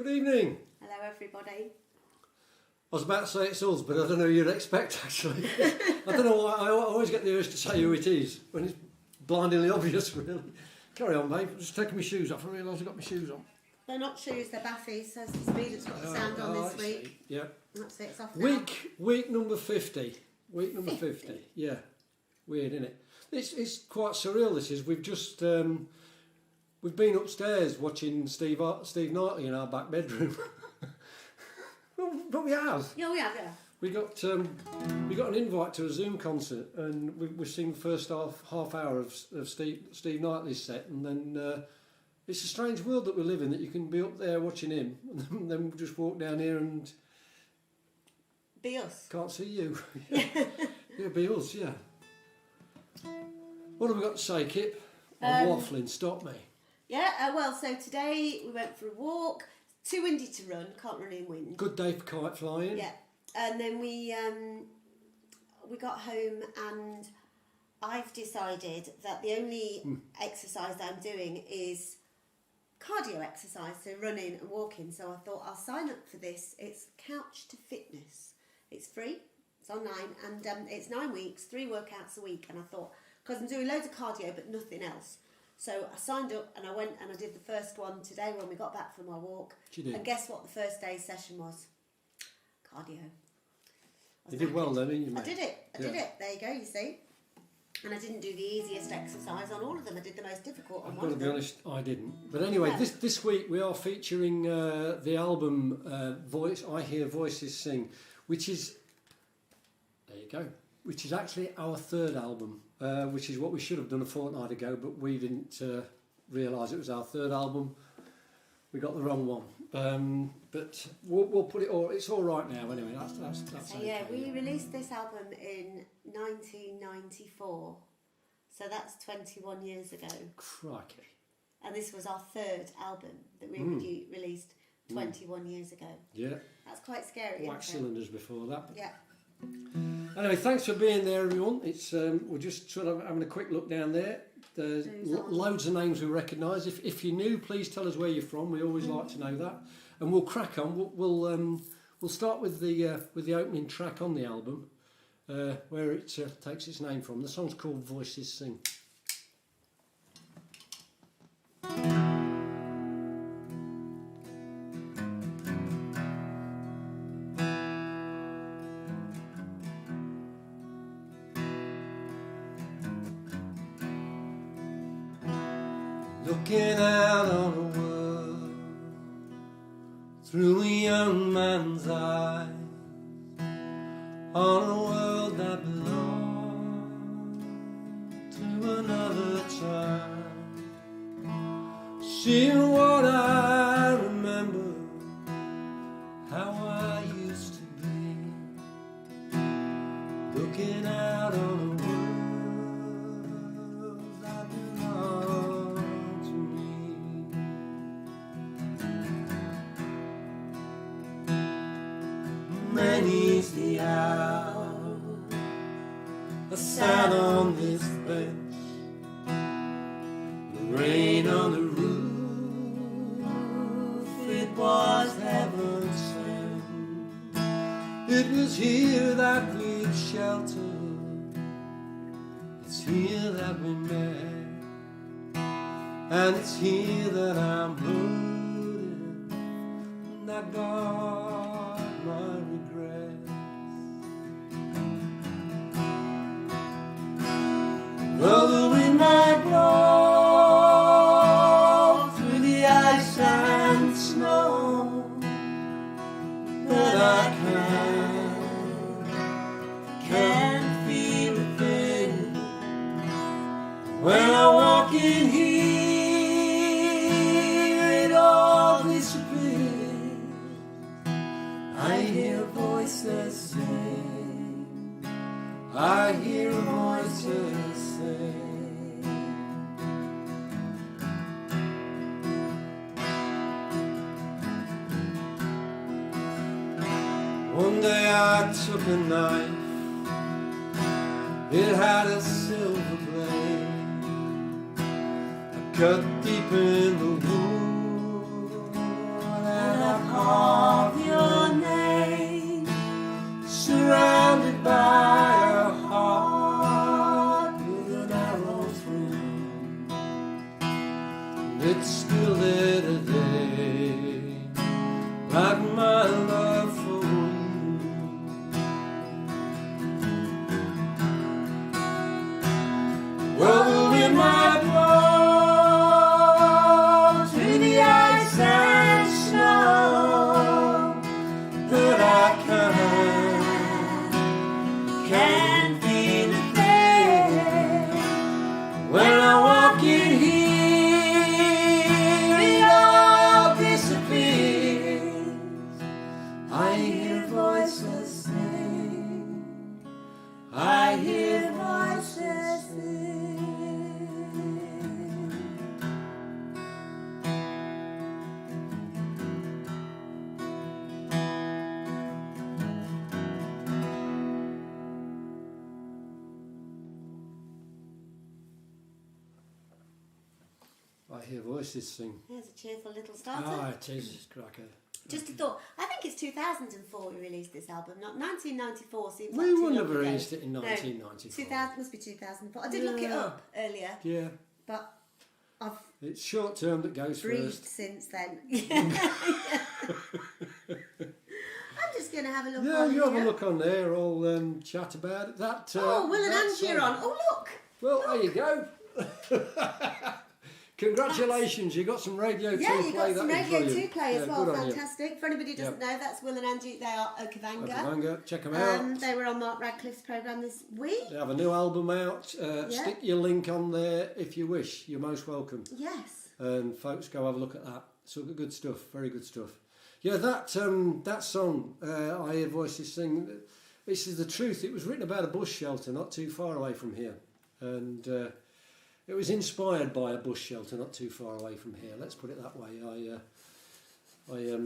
Good evening. Hello everybody. I was about to say it's us, but I don't know who you'd expect actually. I don't know why, I always get the urge to say who it is, when it's blindingly obvious really. Carry on, mate. I'm just taking my shoes off. I realise I've got my shoes on. They're not shoes, they're baffies, so it's the speed that's got the sound on this week. Yeah. That's it, it's off now. Week number 50. Week number 50. Yeah. Weird, isn't it? It's quite surreal, this is. We've just... we've been upstairs watching Steve Knightley in our back bedroom. But we have. Yeah, we have, yeah. We got an invite to a Zoom concert, and we've seen the first half hour of Steve Knightley's set, and then it's a strange world that we live in, that you can be up there watching him, and then just walk down here and Be us. can't see you. Yeah, be us, yeah. What have we got to say, Kip? I'm waffling, stop me. Yeah, well, so today we went for a walk. Too windy to run, can't run in wind. Good day for kite flying. Yeah, and then we got home, and I've decided that the only exercise that I'm doing is cardio exercise, so running and walking. So I thought I'll sign up for this. It's Couch to Fitness. It's free. It's online, and it's 9 weeks, 3 workouts a week. And I thought, because I'm doing loads of cardio but nothing else. So I signed up and I went and I did the first one today when we got back from our walk. You did. And guess what the first day's session was? Cardio. You did well then, didn't you, mate? I did it. I did it. There you go, you see. And I didn't do the easiest exercise on all of them. I did the most difficult on I've one got to of be them. honest, I didn't. But anyway, this week we are featuring the album I Hear Voices Sing, which is, there you go, which is actually our third album, which is what we should have done a fortnight ago, but we didn't realise it was our third album. We got the wrong one. But we'll put it all, it's all right now anyway, that's So okay. yeah, we released this album in 1994. So that's 21 years ago. Crikey. And this was our third album that we released 21 years ago. Yeah, That's quite scary. wax isn't it? cylinders before that. Yeah. Anyway, thanks for being there, everyone. It's we're just sort of having a quick look down there. There's loads of names we recognise. If you're new, please tell us where you're from. We always like to know that. And we'll crack on. We'll start with the opening track on the album, where it takes its name from. The song's called Voices Sing. Looking out on a world through a young man's eyes, on a world that belonged to another time. Seeing what I remember, how I used to be, looking out on a world that belonged to me. Many's the hour I sat on this bench, the rain on the roof, it was heaven sent. It was here that we'd sheltered, it's here that we met, and it's here that I'm hurting, and I got my regrets. Well, the wind might blow through the ice and snow, but I can't feel a thing when I walk in here. It all disappears. I hear voices sing. I hear voices sing. One day I took a knife, it had a silver blade. I cut deep in the wood and I of your name, surrounded by a heart with an arrow through. And it's still there today, like my love for you. Well, in my blood through the ice and snow, that I can feel it there. When I walk in here, it all disappears. I hear voices sing. I hear voices sing. I hear voices sing. There's a cheerful little starter. Ah, Jesus cracker. Just a thought. I think it's 2004 we released this album, not 1994. Seems We like too wouldn't long have ago. released it in No, 1994. 2000 must be 2004. I did look it Yeah. up earlier, Yeah, but I've it's short term that goes breathed first. since then. I'm just going to have a look. Yeah, on you have here. a look on there. I'll chat about it. That. Oh, Will and that Angie are song. on. Oh, look. Well, there you go. Congratulations, you got some Radio 2 Yeah, you play. got some That is Radio brilliant. 2 play as Yeah, well. good on you. Fantastic. For anybody who doesn't know, that's Will and Angie. They are Okavanga. Okavanga, check them out. They were on Mark Radcliffe's programme this week. They have a new album out. Yeah. Stick your link on there if you wish. You're most welcome. Yes. And folks, go have a look at that. So good stuff, very good stuff. Yeah, that song, I Hear Voices Sing, this is the truth. It was written about a bush shelter not too far away from here. And it was inspired by a bush shelter not too far away from here. Let's put it that way. I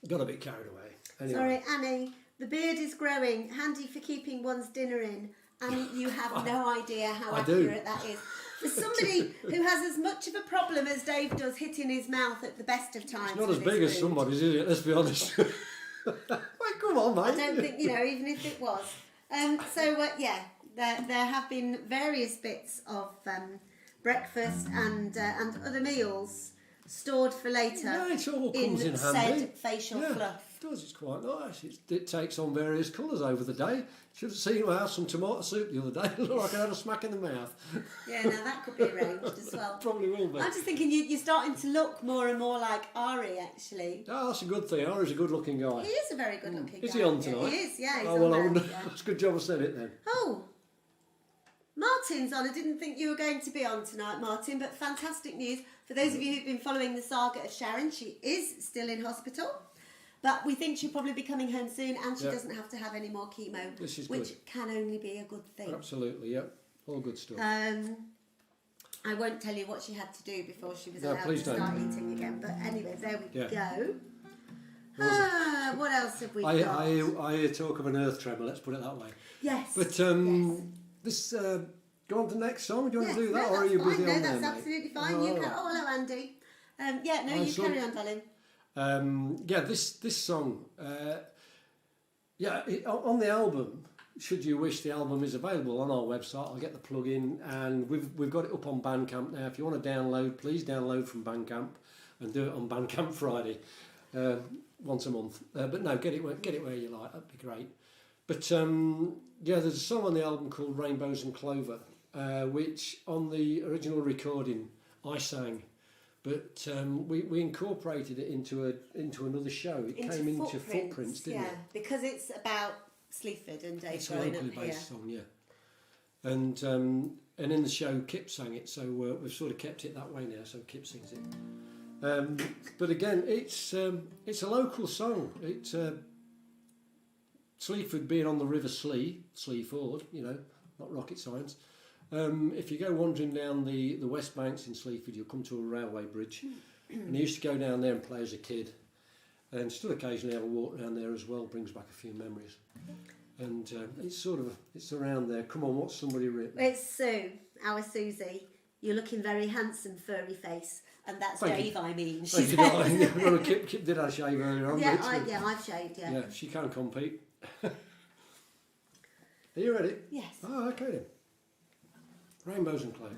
got a bit carried away. Anyway. Sorry, Annie. The beard is growing. Handy for keeping one's dinner in. Annie, you have no idea how I do. accurate that is. For somebody who has as much of a problem as Dave does hitting his mouth at the best of times. It's not with as his big as food. somebody's, is it? Let's be honest. Wait, come on, mate. I don't think, even if it was. There have been various bits of breakfast and other meals stored for later Yeah, it all comes in said handy. facial Yeah, fluff. it does. It's quite nice. It takes on various colours over the day. Should have seen I had some tomato soup the other day. It looked like I had a smack in the mouth. Yeah, now that could be arranged as well. Probably will be. I'm just thinking you're starting to look more and more like Ari, actually. Oh, that's a good thing. Ari's a good-looking guy. He is a very good-looking guy. Is he on Yeah, tonight? he is, yeah. He's Oh on well, I there, wouldn't. yeah. That's a good job I said it then. Oh, Martin's on. I didn't think you were going to be on tonight, Martin, but fantastic news. For those of you who've been following the saga of Sharon, she is still in hospital, but we think she'll probably be coming home soon, and she Yeah. doesn't have to have any more chemo, This is which good. can only be a good thing. Absolutely, yep. All good stuff. I won't tell you what she had to do before she was No, allowed to please don't. start eating again, but anyway, there we Yeah. go. What else have we I got? hear talk of an earth tremor, let's put it that way. Yes. But yes. this, go on to the next song. Do you want Yes, to do that, no, or are that's you fine. busy No, on there, that's mate? absolutely fine. Oh, You all can. right. Oh, hello, Andy. You Nice carry one. on, darling. This song, on the album. Should you wish, the album is available on our website. I'll get the plug in, and we've got it up on Bandcamp now. If you want to download, please download from Bandcamp, and do it on Bandcamp Friday, once a month. But no, get it where you like. That'd be great. But there's a song on the album called Rainbows and Clover, which on the original recording I sang. But we incorporated it into another show. It came into Footprints, didn't it? Because it's about Sleaford and Dave It's a growing locally up here. based song, yeah. And in the show, Kip sang it, so we've sort of kept it that way now. So Kip sings it. But again, it's a local song. It's Sleaford being on the River Sleaford, not rocket science. If you go wandering down the West Banks in Sleaford, you'll come to a railway bridge. And I used to go down there and play as a kid. And still occasionally have a walk around there as well, brings back a few memories. And it's around there. Come on, what's somebody written? It's Sue, our Susie. You're looking very handsome, furry face. And that's Thank Dave, you. I mean. She Thank you, says. darling. Yeah, well, Kip did have shave earlier on. Yeah, didn't she? I've shaved, yeah. Yeah, she can compete. Are you ready? Yes. Oh, okay then. Rainbows and Clover.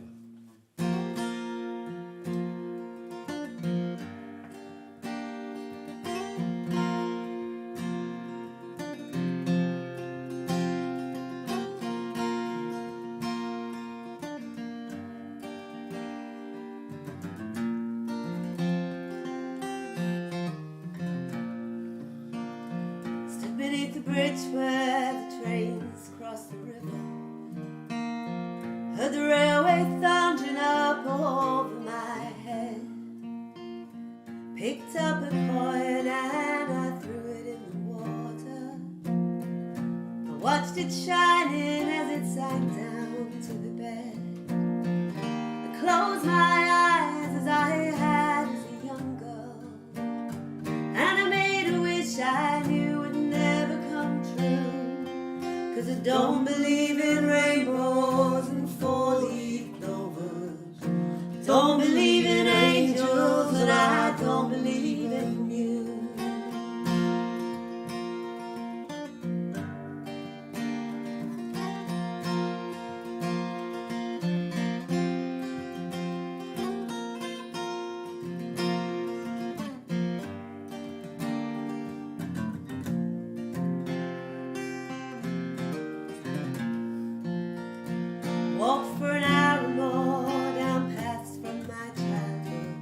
Stood beneath the bridge where the trains cross the river. Heard the railway thundering up over my head. Picked up a coin and I threw it in the water. I watched it shining as it sank down to the bed. I closed my eyes as I had as a young girl, and I made a wish I knew would never come true. 'Cause I don't believe in rainbows and four-leaf clovers. Don't believe in angels, and I don't believe in you. Walked for an hour more down paths from my childhood.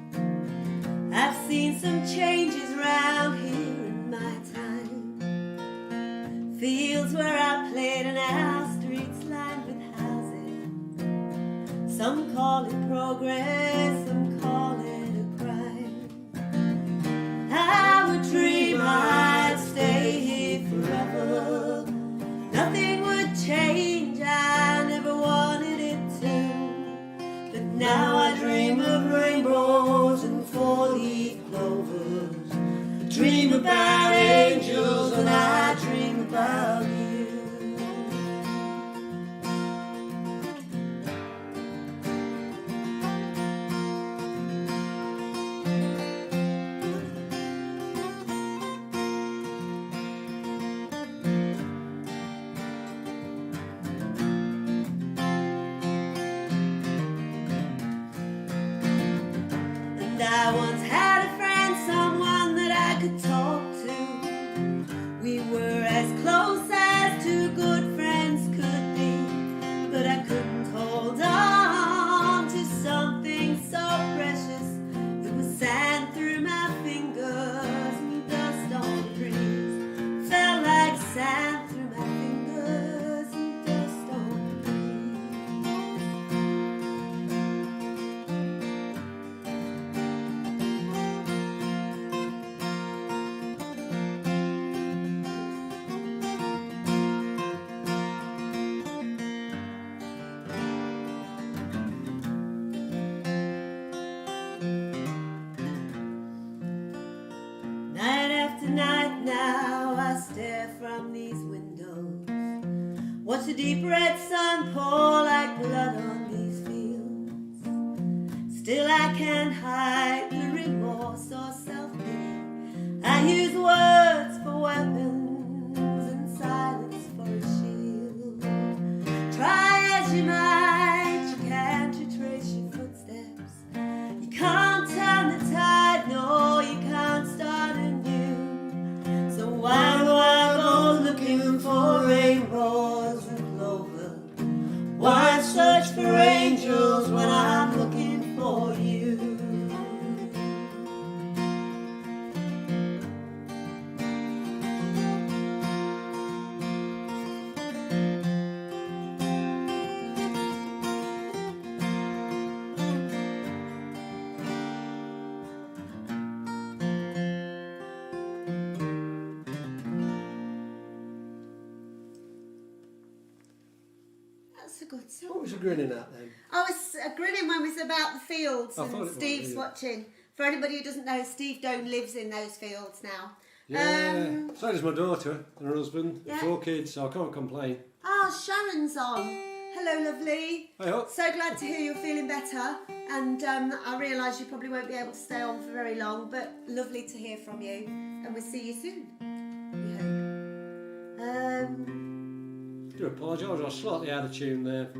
I've seen some changes round here in my time. Fields where I played and now streets lined with houses. Some call it progress, some call it a crime. I would dream I'd stay here forever. Nothing would change, I never wanted it to. But now I dream of rainbows and four-leaf clovers. I dream about angels and I dream about you. And I once had a friend, someone that I could talk to. We were as close as two good friends could be. But I couldn't hold on to something so precious. It was sand through my fingers and dust on the breeze. Felt like sand through my fingers and dust on the breeze. Night after night now I stare from these windows. Watch the deep red sun pour like blood on these fields. Still I can't hide the remorse or self-pity. I use words for weapons and silence for a shield. Try as you might, you can't retrace your footsteps. You can't turn the tide, no, you can't start anew. So why do I go looking for rainbows and clover? Why search for angels when I'm looking for you? That's a good song. What was you grinning at then? I was grinning when it was about the fields I thought it and was, Steve's yeah. watching. For anybody who doesn't know, Steve Doan lives in those fields now. Yeah. So does my daughter and her husband, Yeah. 4 kids, so I can't complain. Oh, Sharon's on. Hello, lovely. Hey up. So glad to hear you're feeling better, and I realise you probably won't be able to stay on for very long, but lovely to hear from you, and we'll see you soon. We hope. I do apologise, I was slightly out of tune there.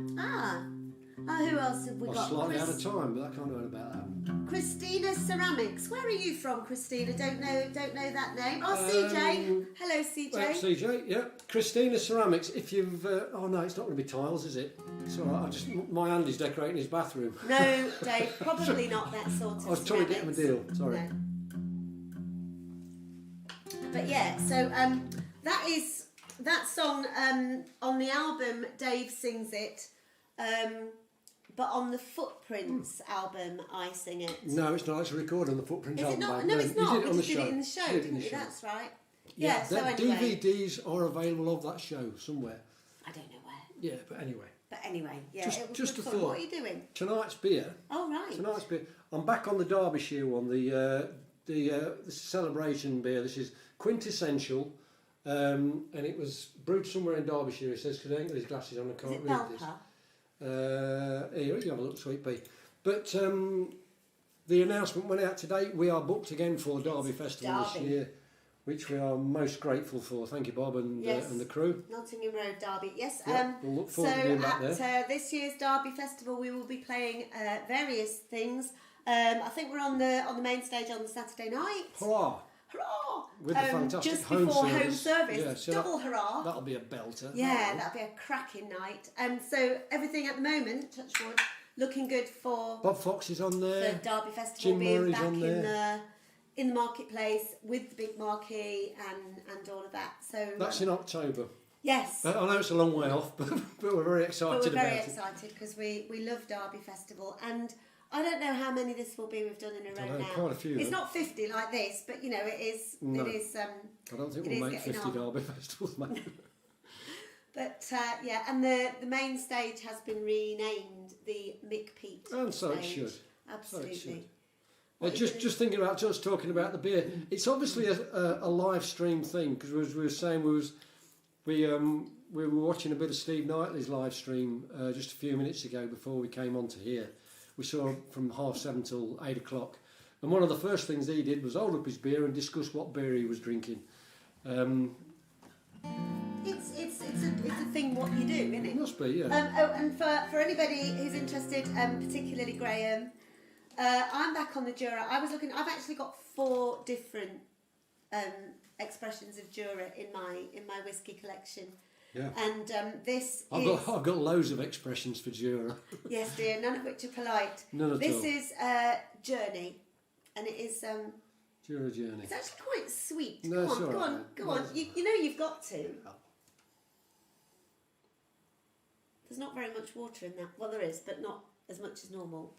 Who else have we I was got? slightly out of time, but I can't know about that. Christina Ceramics. Where are you from, Christina? Don't know that name. Oh, CJ. Hello, CJ. CJ, yeah. Christina Ceramics. If you've, oh no, it's not going to be tiles, is it? It's all right. My Andy's decorating his bathroom. No, Dave, probably not that sort of. I was trying to get him a deal. Sorry. No. But yeah, so that song on the album, Dave sings it. But on the Footprints album, I sing it. No, it's not. It's a record on the Footprints Is it album. not? No, it's not. You did it on We the just show. did it in the show, Did it in didn't the we? show. That's right. Yeah, Yeah, so the anyway. DVDs are available of that show somewhere. I don't know where. Yeah, but anyway. But anyway, yeah, Just- it was just good a fun. thought. What are you doing? Tonight's beer. Oh, right. Tonight's beer. I'm back on the Derbyshire one. This celebration beer. This is quintessential, and it was brewed somewhere in Derbyshire. It says because I ain't got his glasses on. I Is can't it read this. Balpa? Here, you have a look, sweet pea. But the announcement went out today. We are booked again for Derby Festival this Derby. year, which we are most grateful for. Thank you, Bob, and Yes. and the crew. Nottingham Road Derby. Yes. Yeah, we'll look So forward to being back at this year's Derby Festival, we will be playing various things. I think we're on the main stage on the Saturday night. Hurrah! Hurrah! With the fantastic just home before service. home service. Yeah, so Double hurrah! That'll be a belter. Yeah, that'll be a cracking night. And so everything at the moment, touch wood, looking good for Bob Fox is on the there. Derby Festival Jim being Murray's back on in the marketplace with the big marquee and all of that. So That's in October. yes. I know it's a long way off, but we're very excited But we're very about it. excited because we love Derby Festival, and I don't know how many this will be we've done in a row know, now. quite a few, It's though. not 50 like this, but you know it is. No. It is. I don't think it we'll is make getting 50 on. Derby festivals, mate. But yeah, and the main stage has been renamed the Mick Pete. And so it stage. should. Absolutely. should. What are you Just gonna- just thinking about just talking about the beer. It's obviously a live stream thing because we were saying we were watching a bit of Steve Knightley's live stream just a few minutes ago before we came on to here. We saw from 7:30 till 8 o'clock, and one of the first things he did was hold up his beer and discuss what beer he was drinking. It's a thing what you do, isn't It it? must be, yeah. And for anybody who's interested, particularly Graham, I'm back on the Jura. I've actually got 4 different expressions of Jura in my whiskey collection. Yeah. And this I've is got loads of expressions for Jura. yes, dear, none of which are polite. None at This all. is Journey, and it is Jura Journey. it's actually quite sweet. No, Go it's on, all go right, on, mate. go No, on. it's- You know you've got to. There's not very much water in that. Well, there is, but not as much as normal.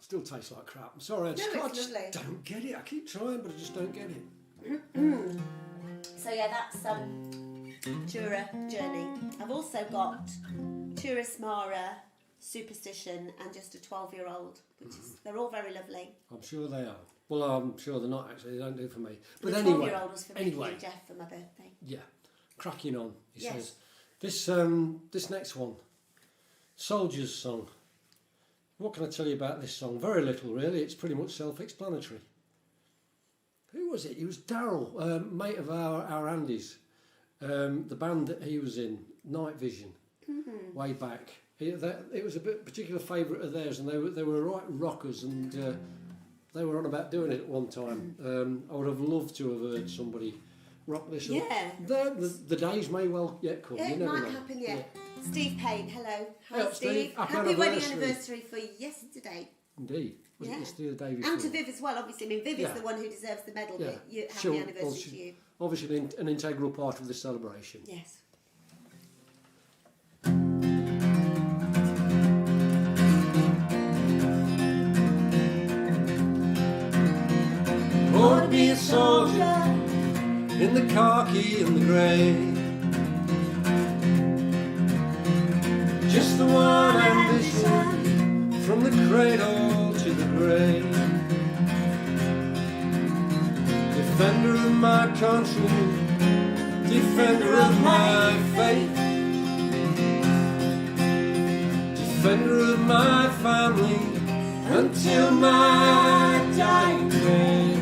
Still tastes like crap. I'm sorry, I just, No, I it's just lovely. don't get it. I keep trying, but I just don't get it. So yeah, that's Jura Journey. I've also got Turismara, Superstition, and just a 12-year-old, which is they're all very lovely. I'm sure they are. Well, I'm sure they're not actually. They don't do it for me. But the anyway, 12-year-old was for Mickey anyway, and Jeff for my birthday. yeah, cracking on. He Yes. says this next one, Soldier's Song. What can I tell you about this song? Very little, really. It's pretty much self-explanatory. Who was it? It was Daryl, mate of our Andy's. The band that he was in, Night Vision, way back. It was a particular favourite of theirs, and they were right rockers, and they were on about doing it at one time. I would have loved to have heard somebody rock this up. Yeah. The days may well yet come. Yeah, you it never might know. happen yet. Steve Payne, hello. Hi, Hello, Steve. Steve. Happy wedding anniversary for yesterday. Indeed. Was Yeah. it yesterday or the day before? And to Viv as well, obviously. I mean, Viv Yeah. is the one who deserves the medal, Yeah. but happy Sure. anniversary to you. Obviously an integral part of the celebration. Yes. Born to be a soldier in the khaki and the grey, just the one ambition from the cradle to the grave. Defender of my country, defender of my faith, defender of my family until my dying day.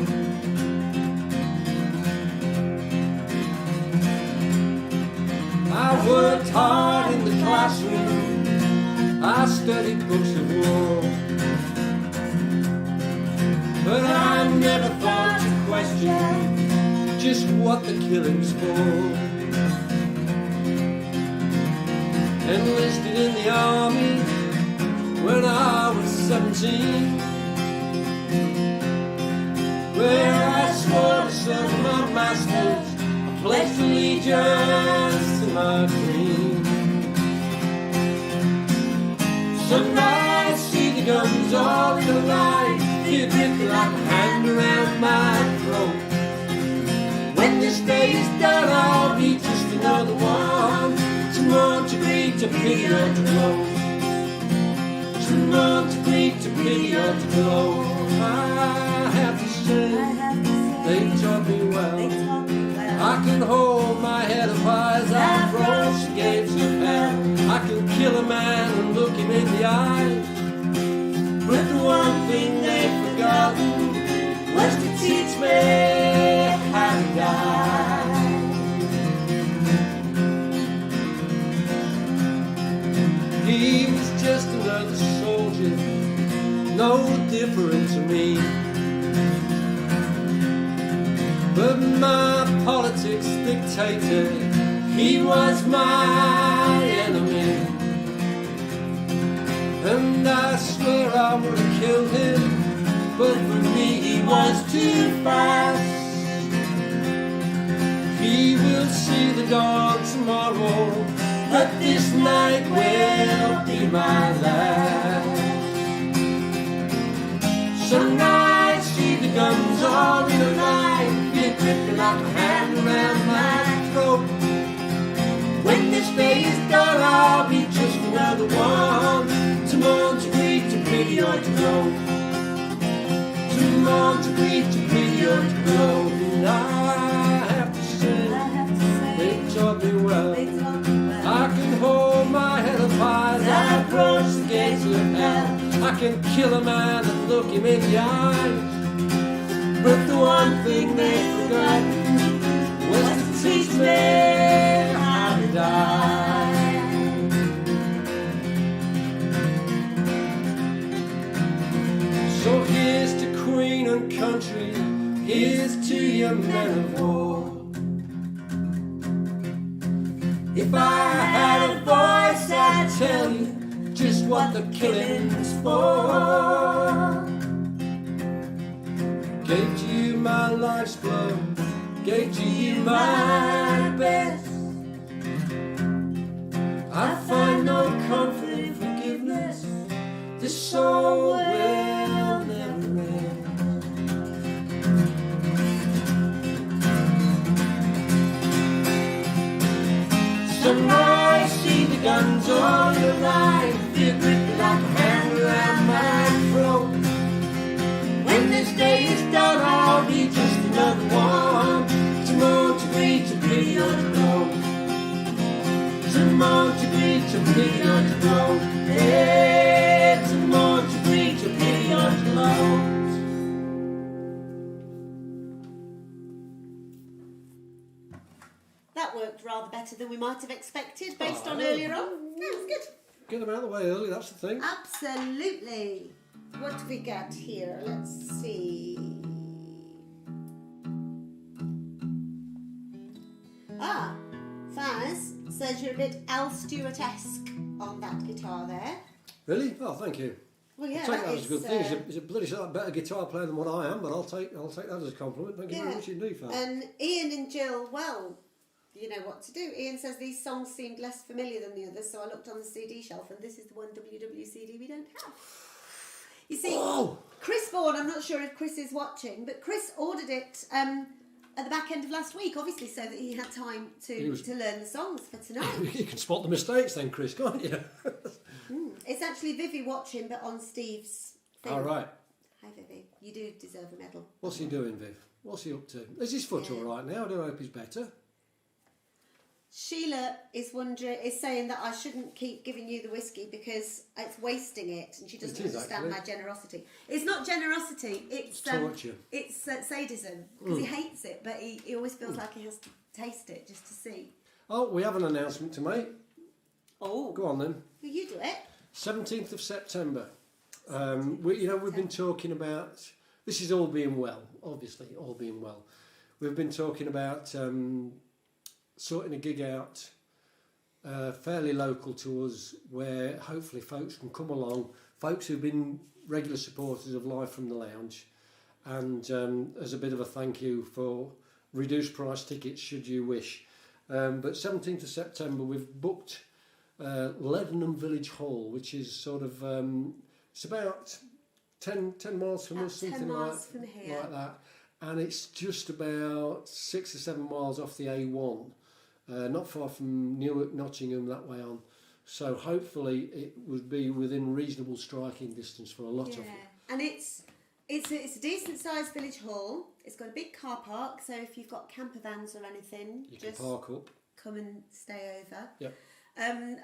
I worked hard in the classroom, I studied books of war, but I never thought to question just what the killing's for. Enlisted in the army when I was 17, where I swore to serve my masters, I pledged allegiance to my queen. Some nights see the guns all in the line, feel gripped like a hand around my throat. When this day is done, I'll be just another one, someone to greet, to pity or to blow, someone to greet, to pity or to blow. I have to say, they taught me well. I can hold my head up high as I approach the gates of hell. I can kill a man and look him in the eyes, but the one thing they've forgotten was to teach me how to die. He was just another soldier, no different to me. But my politics dictator, he was my enemy. And I swear I would have killed him, but for me he was too fast. He will see the dawn tomorrow, but this night will be my last. Some nights see the guns all in a line, feel gripping like a hand around my throat. When this day is done, I'll be just another one, to mourn, to grieve, to pity or to grow, to mourn, to grieve, to pity or to grow. And I have to say, they taught me well. I can hold my head up high as I approach the gates of hell. I can kill a man and look him in the eyes, but the one thing they forgot was to teach me how to die. So here's to Queen and country, here's to your men of war. If I had a voice, I'd tell you just what the killing's for. Gave to you my life's blood, gave to you my best. I find no comfort in forgiveness, this soul will never end. Some nights see the guns on the line, feel gripped like a hand around my throat. When this day is done, I'll be just another one, to mourn, to grieve, to pity or to blow, to mourn, to grieve, to pity or to blow, yeah, to mourn, to grieve, to pity or to blow. That worked rather better than we might have expected based on earlier on. Yeah, it was good. Get them out of the way early, that's the thing. Absolutely. What have we got here? Let's see. Faz says you're a bit Al Stewart-esque on that guitar there. Really? Oh, thank you. Well, yeah, I'll take that as a good thing. thing. He's a bloody sight better guitar player than what I am, but I'll take that as a compliment. Thank you very much indeed, Faz. And Ian and Jill, well, you know what to do. Ian says these songs seemed less familiar than the others, so I looked on the CD shelf, and this is the one WWCD we don't have. You see, Chris Vaughan, I'm not sure if Chris is watching, but Chris ordered it at the back end of last week, obviously, so that he had time to learn the songs for tonight. You can spot the mistakes then, Chris, can't you? It's actually Vivi watching, but on Steve's thing. All right. Hi, Vivi. You do deserve a medal. What's he doing, Viv? What's he up to? Is his foot all right now? I do hope he's better. Sheila is saying that I shouldn't keep giving you the whiskey because it's wasting it, and she doesn't It is, understand actually. my generosity. It's not generosity. It's torture. It's sadism because he hates it, but he always feels like he has to taste it just to see. Oh, we have an announcement to make. Oh, Go on then. well, you do it. 17th of September. We've been talking about, this is all being well, obviously, all being well. We've been talking about sorting a gig out fairly local to us where hopefully folks can come along, folks who've been regular supporters of Live from the Lounge, and as a bit of a thank you for reduced price tickets should you wish. But 17th of September we've booked Leadenham Village Hall, which is sort of it's about 10 miles from About us, 10 something miles from here. like that, and it's just about 6 or 7 miles off the A1, not far from Newark, Nottingham, that way on. So hopefully it would be within reasonable striking distance for a lot of you. And it's a decent sized village hall. It's got a big car park, so if you've got camper vans or anything, You just can park up. come and stay over. Yep.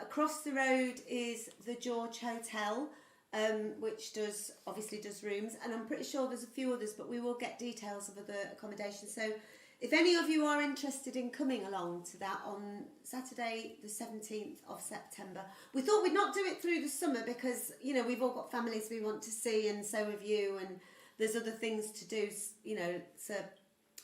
Across the road is the George Hotel, which obviously does rooms, and I'm pretty sure there's a few others, but we will get details of other accommodation. So if any of you are interested in coming along to that on Saturday the 17th of September, we thought we'd not do it through the summer because, we've all got families we want to see, and so have you, and there's other things to do, so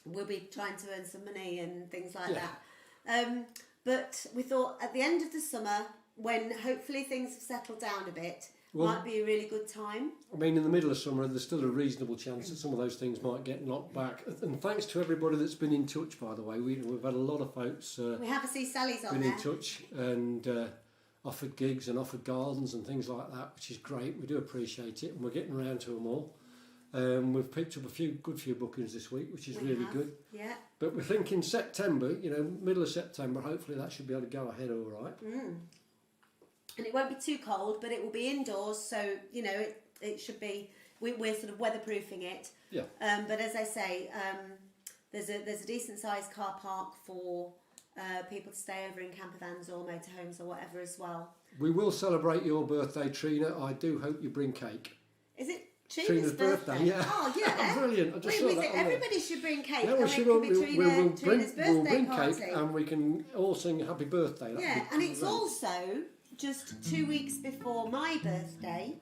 we'll be trying to earn some money and things like that. But we thought at the end of the summer, when hopefully things have settled down a bit, might be a really good time. I mean, in the middle of summer, there's still a reasonable chance that some of those things might get knocked back. And thanks to everybody that's been in touch, by the way. We've had a lot of folks We have a See Sally's on been there. in touch and offered gigs and offered gardens and things like that, which is great. We do appreciate it, and we're getting around to them all. We've picked up a good few bookings this week, which is really good. Yeah. But we're thinking September, middle of September, hopefully that should be able to go ahead all right. And it won't be too cold, but it will be indoors, so it should be. We're sort of weatherproofing it. Yeah. But as I say, there's a decent sized car park for people to stay over in camper vans or motorhomes or whatever as well. We will celebrate your birthday, Trina. I do hope you bring cake. Is it Trina's birthday? Yeah. Oh yeah. Brilliant. I just saw that on there. Everybody should bring cake. Yeah, and we should. it can be We'll Trina's birthday bring party. cake and we can all sing happy birthday. That'd Yeah, be and it's great. also just 2 weeks before my birthday,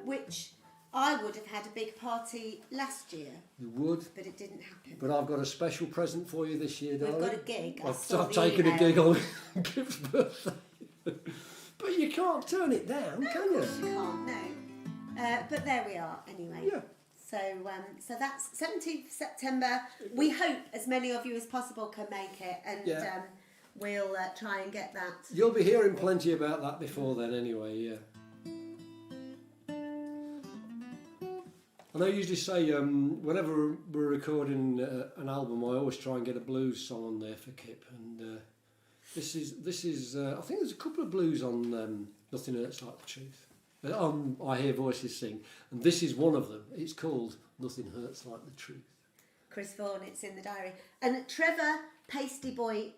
which I would have had a big party last year, You would, but it didn't happen. but I've got a special present for you this year, We've darling. got a gig. I I've saw the taken a email. gig on Kip's birthday. But you can't turn it down, No, can of you? course you can't, no. But there we are, anyway. Yeah. So that's 17th of September. We hope as many of you as possible can make it, and Yeah. we'll try and get that. You'll be hearing plenty about that before then anyway, yeah. And I usually say, whenever we're recording an album, I always try and get a blues song on there for Kip. And this is I think there's a couple of blues on Nothing Hurts Like the Truth. I Hear Voices Sing, and this is one of them. It's called Nothing Hurts Like the Truth. Chris Vaughan, it's in the diary. And Trevor Pasty Boy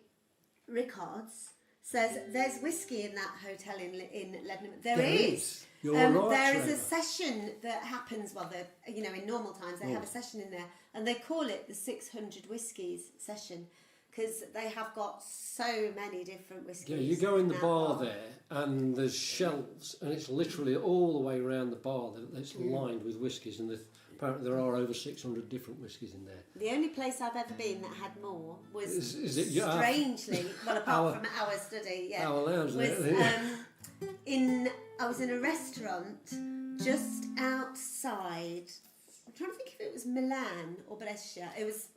Rickards says there's whiskey in that hotel in Lebanon. There is. You're right, there is Trevor. a session that happens. Well, in normal times they have a session in there, and they call it the 600 whiskies session because they have got so many different whiskies. Yeah, you go in the that bar there, and there's shelves, and it's literally all the way around the bar that's lined with whiskies, and apparently there are over 600 different whiskies in there. The only place I've ever been that had more was Is it your- strangely, well, apart from our study, yeah, Our lounge was there. I was in a restaurant just outside. I'm trying to think if it was Milan or Brescia. It was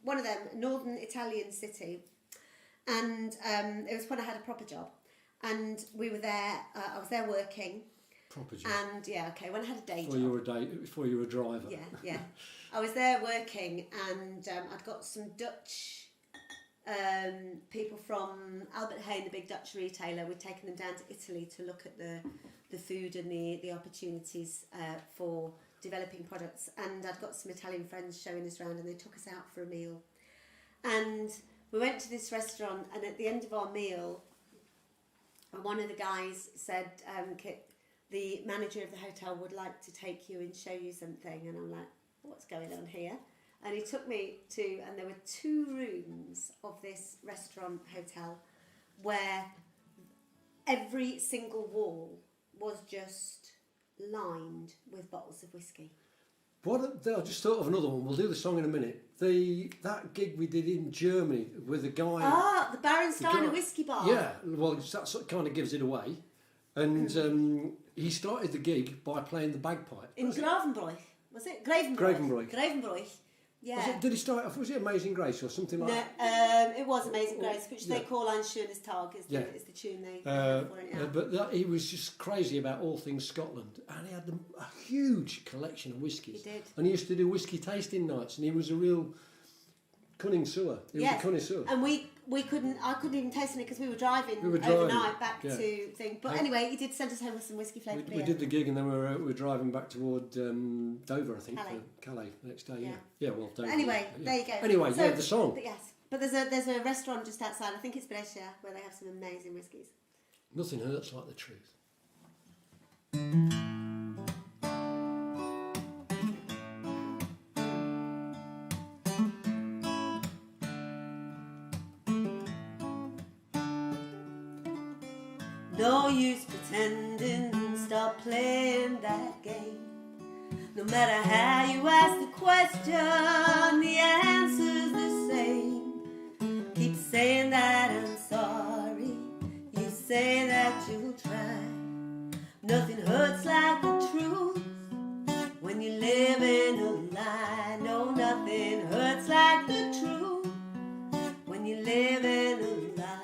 one of them, northern Italian city, and it was when I had a proper job, and we were there. I was there working. Proper job. And when I had a day Before job. before you were a driver. Yeah. I was there working, and I'd got some Dutch people from Albert Heijn, the big Dutch retailer. We'd taken them down to Italy to look at the food and the opportunities for developing products. And I'd got some Italian friends showing us around, and they took us out for a meal. And we went to this restaurant, and at the end of our meal, one of the guys said, the manager of the hotel would like to take you and show you something. And I'm like, what's going on here? And he took me to, and there were 2 rooms of this restaurant hotel where every single wall was just lined with bottles of whiskey. I just thought of another one. We'll do the song in a minute. That gig we did in Germany with a guy. The Barensteiner Whiskey Bar. Yeah, well, that sort of kind of gives it away. And he started the gig by playing the bagpipe. In Gravenbroich, was it? Gravenbroich. Yeah. Did he start off? Was it Amazing Grace or something like that? No, it was Amazing Grace, which they call Ein schönes Tag is the tune they have for it. Yeah. But he was just crazy about all things Scotland, and he had a huge collection of whiskies. He did. And he used to do whiskey tasting nights, and he was a real connoisseur. He was a connoisseur. And I couldn't even taste it because we were driving overnight back to thing. But anyway, he did send us home with some whiskey flavoured beer. We did the gig, and then we were driving back toward Dover, I think, Calais the next day. Yeah. Well, Dover. Anyway, there you go. Anyway, the song. But there's a restaurant just outside. I think it's Brescia, where they have some amazing whiskies. Nothing hurts like the truth. No use pretending, stop playing that game. No matter how you ask the question, the answer's the same. Keep saying that I'm sorry, you say that you'll try. Nothing hurts like the truth when you live in a lie. No, nothing hurts like the truth when you live in a lie.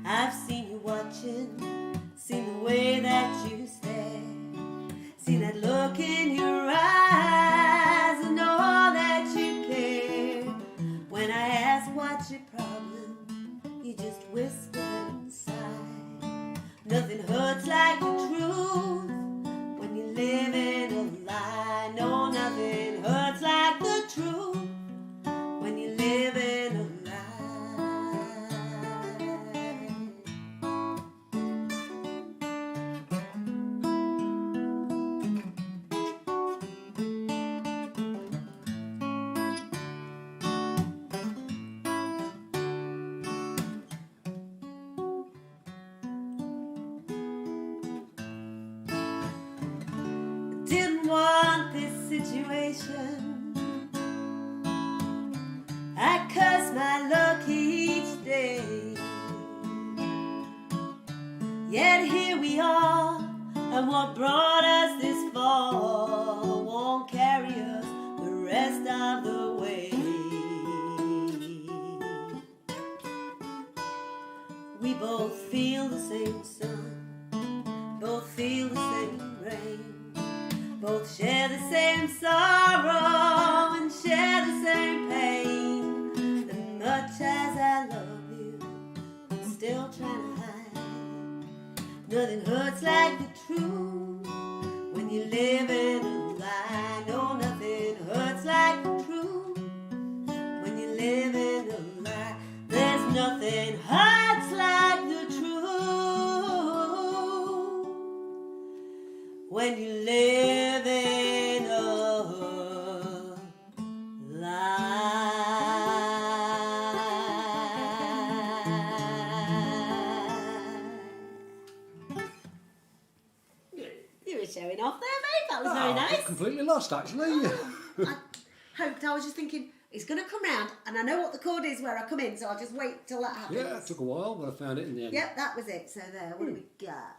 I've seen you watching, seen the way that you stare, seen that look in your eyes and all that you care. When I ask what's your problem, you just whisper and sigh. Nothing hurts like the truth when you live in a lie. No, nothing hurts like the truth when you live in a lie. Didn't want this situation. I curse my luck each day. Yet here we are, and what brought us this far won't carry us the rest of the way. We both feel the same sun, both feel the same rain. Both share the same sorrow and share the same pain. And much as I love you, I'm still trying to hide. Nothing hurts like the truth when you live in a lie. No, nothing hurts like the truth when you live in a lie. There's nothing hurts like the truth when you live in a lie. You were showing off there, mate. That was very nice. I'm completely lost, actually. I hoped. I was just thinking, he's going to come round, and I know what the chord is where I come in, so I'll just wait till that happens. Yeah, it took a while, but I found it in the end. Yep, that was it. So there, what do we got?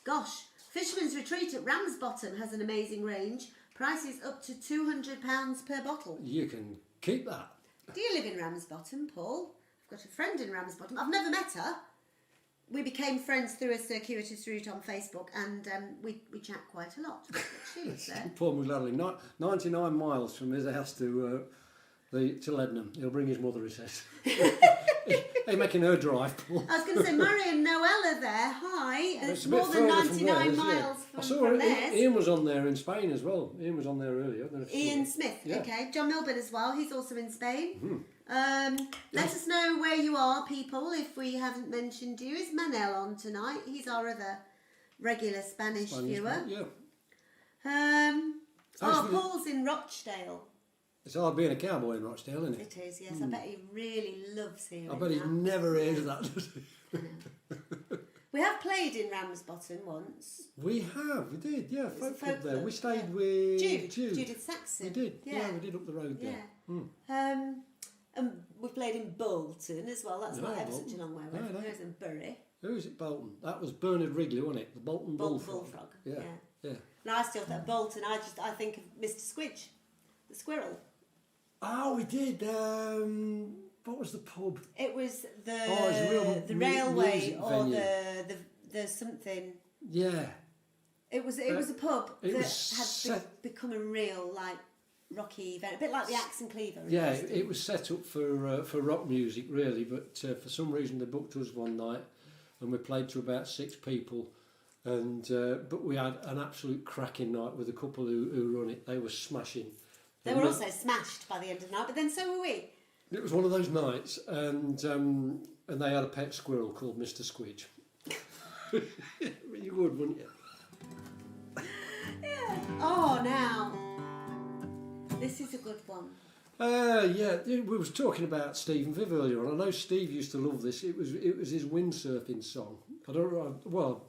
Gosh, Fisherman's Retreat at Ramsbottom has an amazing range. Prices up to £200 per bottle. You can keep that. Do you live in Ramsbottom, Paul? I've got a friend in Ramsbottom. I've never met her. We became friends through a circuitous route on Facebook, and we chat quite a lot. But she lives there. Poor McLadley, 99 miles from his house to Leadenham. He'll bring his mother, he says. Are you making her drive, Paul? I was going to say, Murray and Noel are there. Hi. And It's it's a bit more than further from 99 theirs, miles I from, saw theirs. Ian was on there in Spain as well. Ian was on there earlier. I don't know if you saw Ian it. Smith, Yeah. okay. John Milburn as well. He's also in Spain. Mhm. Let us know where you are, people, if we haven't mentioned you. Is Manel on tonight? He's our other regular Spanish viewer. Yeah. Oh, Paul's in Rochdale. It's hard being a cowboy in Rochdale, isn't it? It is, yes. I bet he really loves hearing I bet he's that. never heard of that. does he? We have played in Ramsbottom once. We did, yeah. was a Folk club folk there. club, We stayed yeah. with Judith Saxon. We did, Yeah. we did up the road there. Yeah. And we played in Bolton as well. That's No, not ever Bolton. such a long way away. No, no. There's in Bury. Who was it, Bolton? That was Bernard Wrigley, wasn't it? The Bolton Bullfrog. Yeah. Yeah. And I still think Bolton. I think of Mr. Squidge, the squirrel. Oh, we did. What was the pub? It was Oh, it was real the mu- railway music or venue. the something. Yeah. It was a pub it that was had set- become a real like rocky event, a bit like the Axe and Cleaver. in Yeah, Boston. it was set up for rock music, really, but for some reason they booked us one night and we played to about 6 people. And but we had an absolute cracking night with a couple who run it. They were smashing. They were also smashed by the end of the night, but then so were we. It was one of those nights, and they had a pet squirrel called Mr. Squidge. You would, wouldn't you? Yeah. Oh, now this is a good one. Yeah, we was talking about Steve and Viv earlier on. I know Steve used to love this. It was his windsurfing song. I don't know. Well,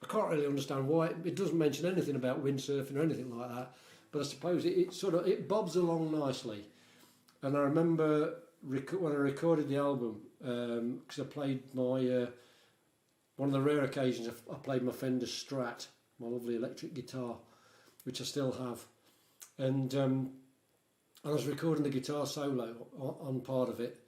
I can't really understand why. It doesn't mention anything about windsurfing or anything like that. But I suppose it bobs along nicely. And I remember when I recorded the album, because I played my one of the rare occasions I played my Fender Strat, my lovely electric guitar, which I still have, and I was recording the guitar solo on part of it,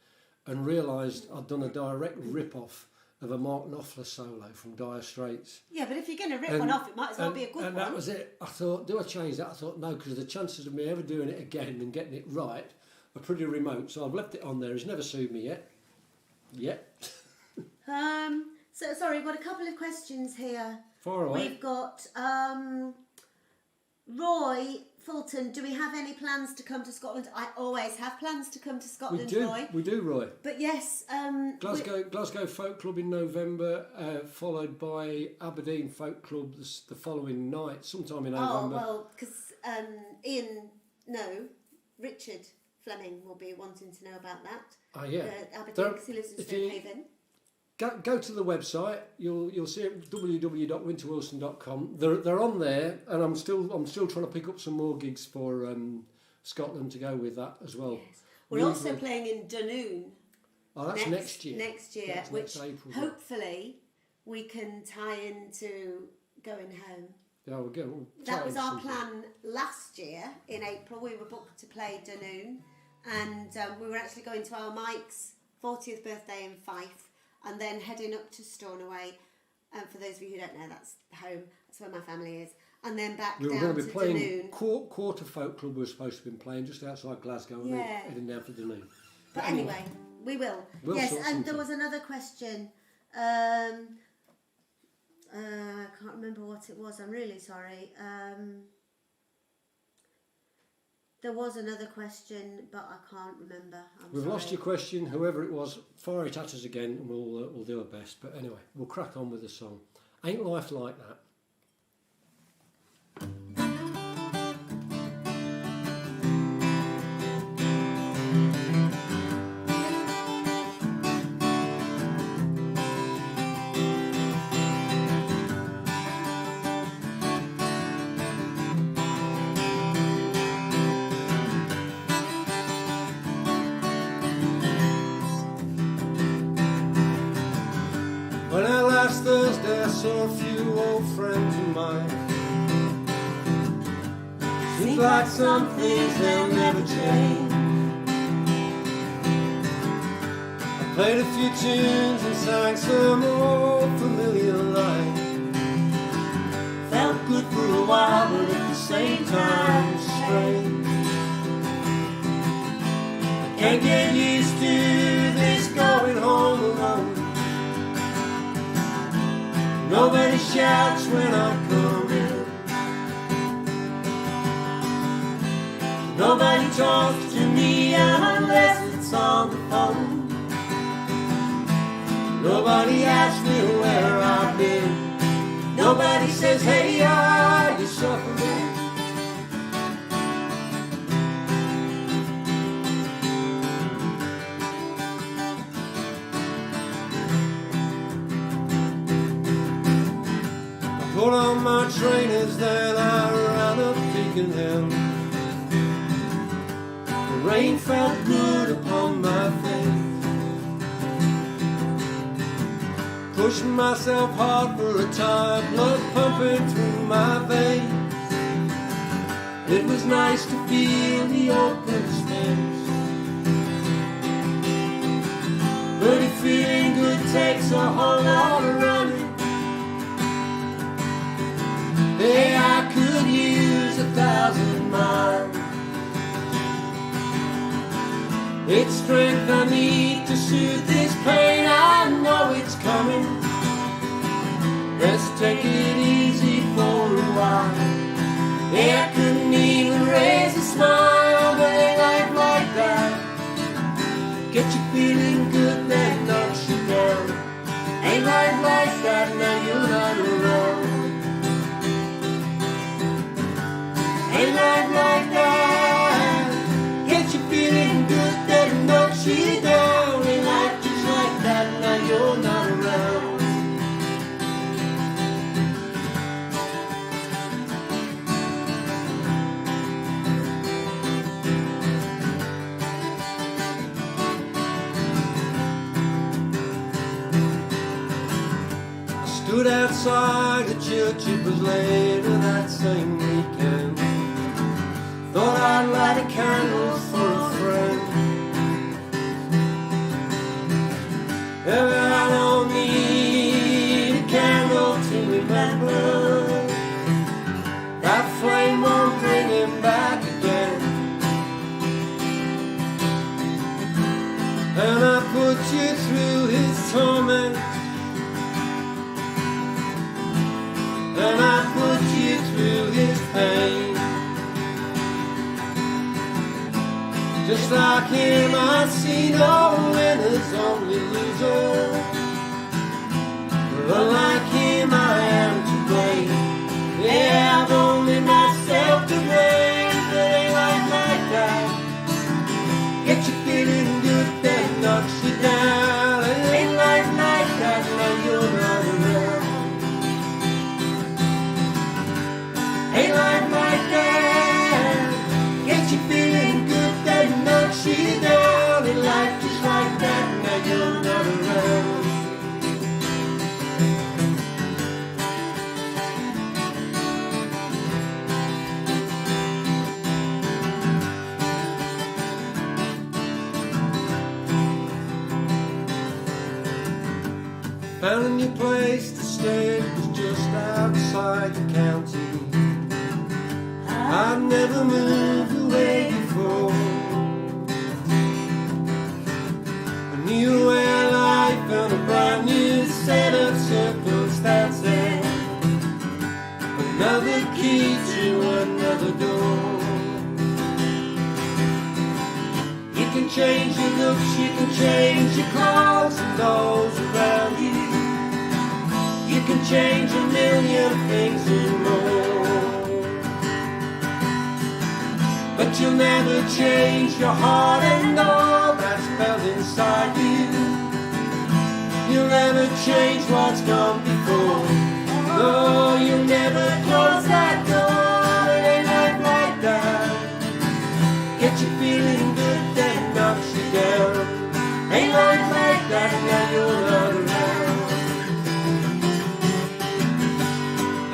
and realised I'd done a direct rip-off of a Mark Knopfler solo from Dire Straits. Yeah, but if you're going to rip one off, it might as well be a good one. And that was it. I thought, do I change that? I thought, no, because the chances of me ever doing it again and getting it right are pretty remote. So I've left it on there. He's never sued me yet. Yet. So sorry, we've got a couple of questions here. Far away. We've got Roy Fulton. Do we have any plans to come to Scotland? I always have plans to come to Scotland, Roy. We do, Roy. But yes, Glasgow Folk Club in November, followed by Aberdeen Folk Club the following night, sometime in November. Oh well, because Richard Fleming will be wanting to know about that. Oh yeah. Aberdeen, because he lives in Stonehaven. Go to the website. You'll see it www.winterwilson.com. They're on there, and I'm still trying to pick up some more gigs for Scotland to go with that as well. Yes. We're also playing in Dunoon. Oh, that's next year. Next year, That's which next April, hopefully we can tie into going home. Yeah, we'll go. That was our plan last year in April. We were booked to play Dunoon, and we were actually going to our Mike's 40th birthday in Fife, and then heading up to Stornoway. For those of you who don't know, that's home. That's where my family is. And then back We were down going to to be playing Dunoon. Quarter Folk Club. We were supposed to have been playing just outside Glasgow, and then heading down for Dunoon. But anyway, we will. We'll Yes, sort and something. there was another question. I can't remember what it was. I'm really sorry. There was another question, but I can't remember. We've lost your question. Whoever it was, fire it at us again, and we'll do our best. But anyway, we'll crack on with the song. Ain't life like that? When I last Thursday I saw a few old friends of mine. Seems like some things they'll never change. I played a few tunes and sang some old familiar lines. Felt good for a while, but at the same time strange. I can't get used to this going Nobody shouts when I come in. Nobody talks to me unless it's on the phone. Nobody asks me where I've been. Nobody says, hey, are you suffering? I put on my trainers, then I ran up Beacon Hill. The rain felt good upon my face. Pushed myself hard for a time, blood pumping through my veins. It was nice to feel the open space. But if feeling good takes a whole lot of running, hey, I could use 1,000 miles. It's strength I need to soothe this pain. I know it's coming. Let's take it easy for a while. Yeah, I couldn't even raise a smile, but ain't life like that. Get you feeling good, then knocks you down. Ain't life like that, now you're not around. Ain't life like that. Get you feeling good, then knocks you down. Ain't life just like that, now you're not around. Stood outside the church, it was later that same weekend. Thought I'd light a candle for a friend. Ever I don't need a candle to remember. That flame won't bring him back again. And I put you through his torment. And I put you through his pain. Just like him, I see no winners, only losers. But unlike him, I am to blame. Yeah, I've only myself to blame. But ain't life like that. Get you feeling good, then knocks you down. It ain't life like that, now you're not around. Ain't life like that. Get you feeling good, then knocks you down. Ain't life just like that, now you're not around. Found a new place to stay, it was just outside the county. I've never moved away before. A new way of life and a brand new set of circumstances. Another key to another door. You can change your looks, you can change your clothes and those around you. You can change a million things and more. But you'll never change your heart and all that's felt inside you. You'll never change what's gone before. No, you'll never close that door. It ain't life like that. Get you feeling good, then knocks you down. Ain't life like that, now you're not around.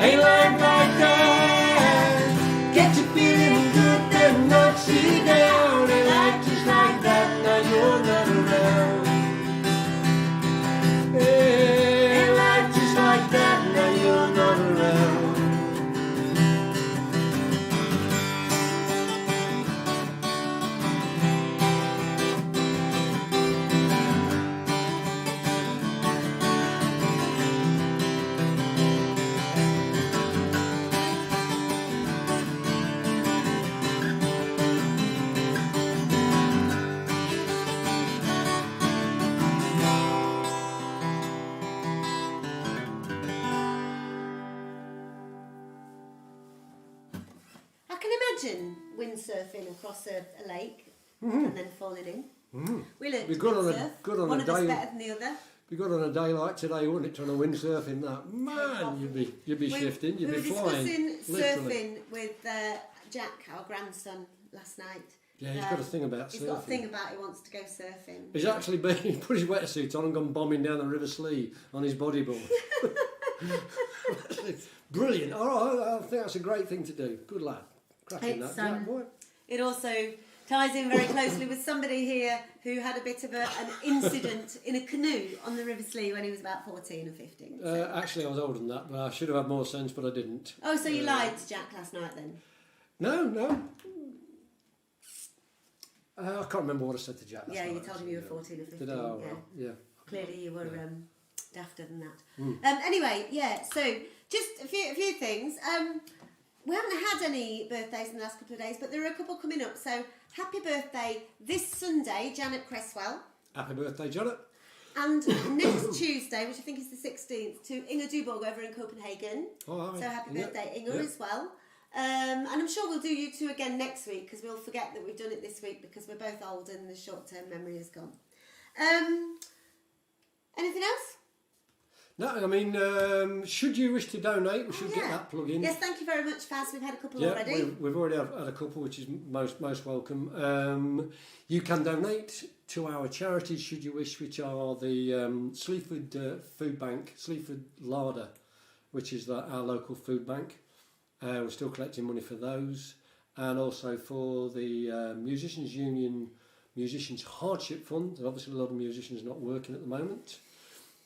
Ain't life like that. Get you feeling good, then knocks you down. Ain't life just like that, now you're not around. Ain't life just like that, now you're not around. imagine windsurfing across a lake and then falling in? We learned Be to good on a- windsurf. good on One a of us day. better than the other. Be good on a day like today, wouldn't it? Trying to windsurf in that, man, you'd be shifting, you'd we be were flying. discussing literally. surfing with Jack, our grandson, last night. Yeah, he's got a thing about surfing. He's got a thing about he wants to go surfing. He's actually he put his wetsuit on and gone bombing down the River Slee on his bodyboard. Brilliant. All right, I think that's a great thing to do. Good lad. Cracking It's, that, Jack boy. It also ties in very closely with somebody here who had a bit of an incident in a canoe on the River Slee when he was about 14 or 15. So. Actually, I was older than that, but I should have had more sense, but I didn't. Oh, so you lied to Jack last night then? No. I can't remember what I said to Jack last Yeah, night. you told him you were 14 or 15. Did I? Oh, yeah. well, yeah. Clearly you were dafter than that. Anyway, yeah, so just a few things. We haven't had any birthdays in the last couple of days, but there are a couple coming up. So happy birthday this Sunday, Janet Cresswell. Happy birthday, Janet. And next Tuesday, which I think is the 16th, to Inge Duborg over in Copenhagen. Oh, So happy yeah. birthday, Inge, Yeah. as well. And I'm sure we'll do you two again next week because we'll forget that we've done it this week because we're both old and the short-term memory is gone. Anything else? No, I mean, should you wish to donate, we should get that plug in. Yes, thank you very much, Faz. We've had a couple Yeah, already. we've already had a couple, which is most welcome. You can donate to our charities, should you wish, which are the Sleaford Food Bank, Sleaford Larder, which is our local food bank. We're still collecting money for those, and also for the Musicians Union Musicians Hardship Fund. Obviously, a lot of musicians not working at the moment.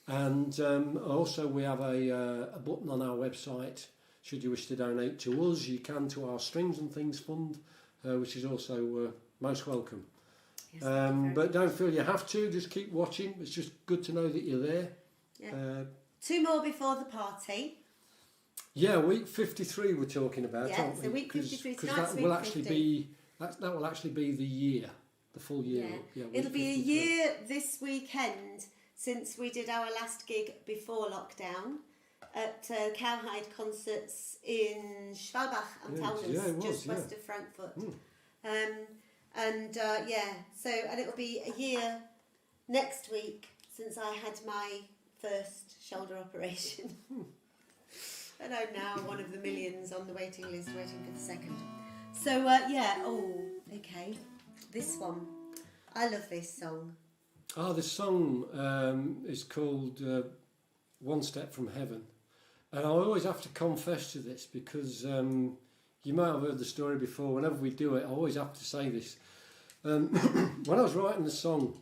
And also we have a button on our website. Should you wish to donate to us, you can to our Strings and Things Fund, which is also most welcome. Yes, But don't feel you have to, just keep watching. It's just good to know that you're there. Yeah. 2 more before the party. Yeah, week 53 we're talking about, Yeah, aren't we? so week 53, Because tonight's that will week actually 50. be that will actually be the year, the full year. Yeah. week It'll be a 53. year this weekend since we did our last gig before lockdown at Cowhide Concerts in Schwalbach am Yeah, Taunus, yeah, it was, just yeah. west of Frankfurt. So it'll be a year next week since I had my first shoulder operation. And I'm now one of the millions on the waiting list waiting for the second. So, okay. This one. I love this song. The song is called One Step from Heaven. And I always have to confess to this because you might have heard the story before. Whenever we do it, I always have to say this. When I was writing the song,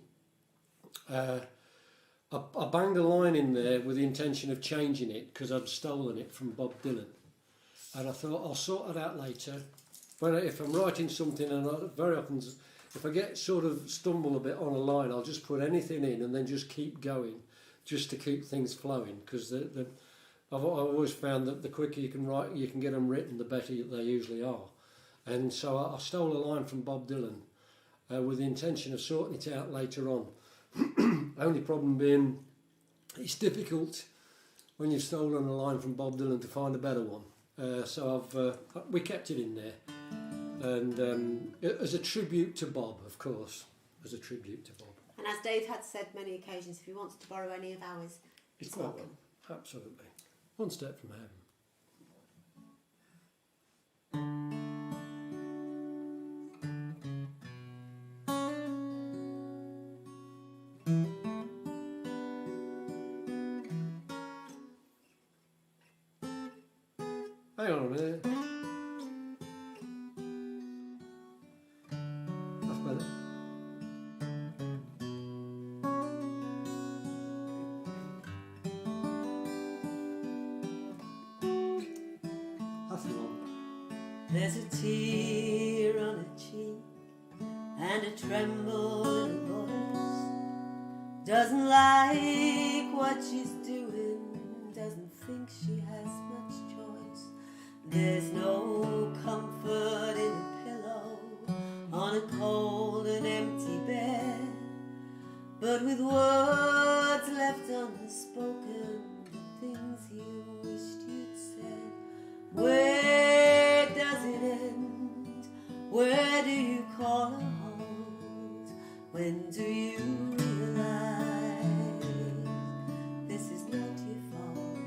I banged a line in there with the intention of changing it because I'd stolen it from Bob Dylan. And I thought, I'll sort it out later. If I'm writing something, and very often, if I get sort of stumble a bit on a line, I'll just put anything in and then just keep going, just to keep things flowing. Because I've always found that the quicker you can write, you can get them written, the better they usually are. And so I stole a line from Bob Dylan with the intention of sorting it out later on. Only problem being, it's difficult when you've stolen a line from Bob Dylan to find a better one. So we kept it in there, and as a tribute to Bob, of course, as a tribute to Bob. And as Dave had said many occasions, if he wants to borrow any of ours, It's he's quite welcome. well, absolutely. One step from heaven. Hang on a minute. That's better. That's the one. There's a tear on her cheek and a tremble in her voice. Doesn't like what she's doing, doesn't think she has much choice. There's no comfort in a pillow on a cold and empty bed, but with words left unspoken, the things you wished you'd said. Where does it end? Where do you call a halt? When do you realize this is not your fault?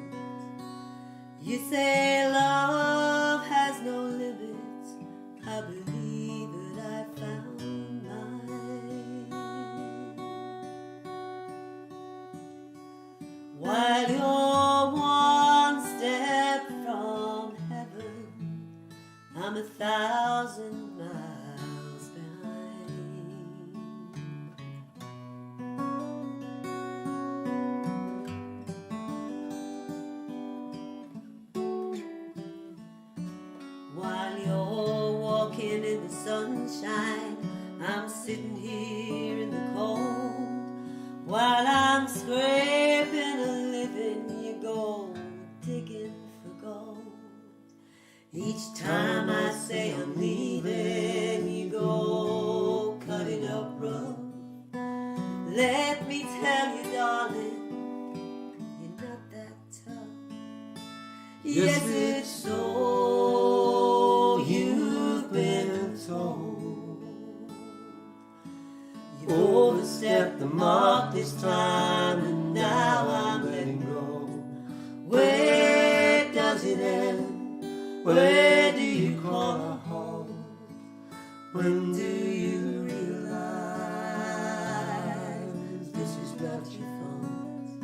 You say love has no limits. I believe that I found mine. While you're one step from heaven, I'm 1,000 miles behind. While you're walking in the sunshine, I'm sitting here in the cold. While I'm scraping a living, you go digging for gold. Each time I say I'm leaving, you go cutting up rough. Let me tell you, darling, you're not that tough. Yes, it's so, you've been told. You overstepped the mark this time, and now I'm letting go. Where does it end? Where do you call a halt? When do you realize this is not your fault?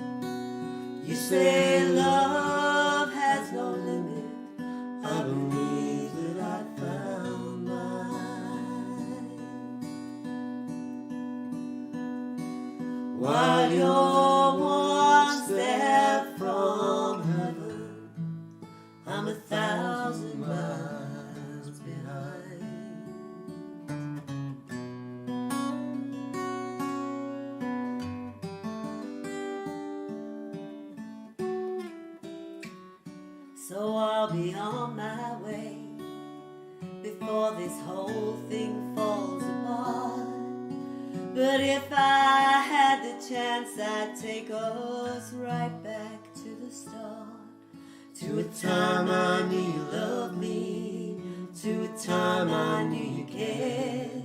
You say love has no limit. I believe that I found mine. While you're one step from heaven, I'm 1,000 miles behind. So I'll be on my way before this whole thing falls apart. But if I had the chance, I'd take us right back to the start. To a time I knew you loved me, to a time I knew you cared,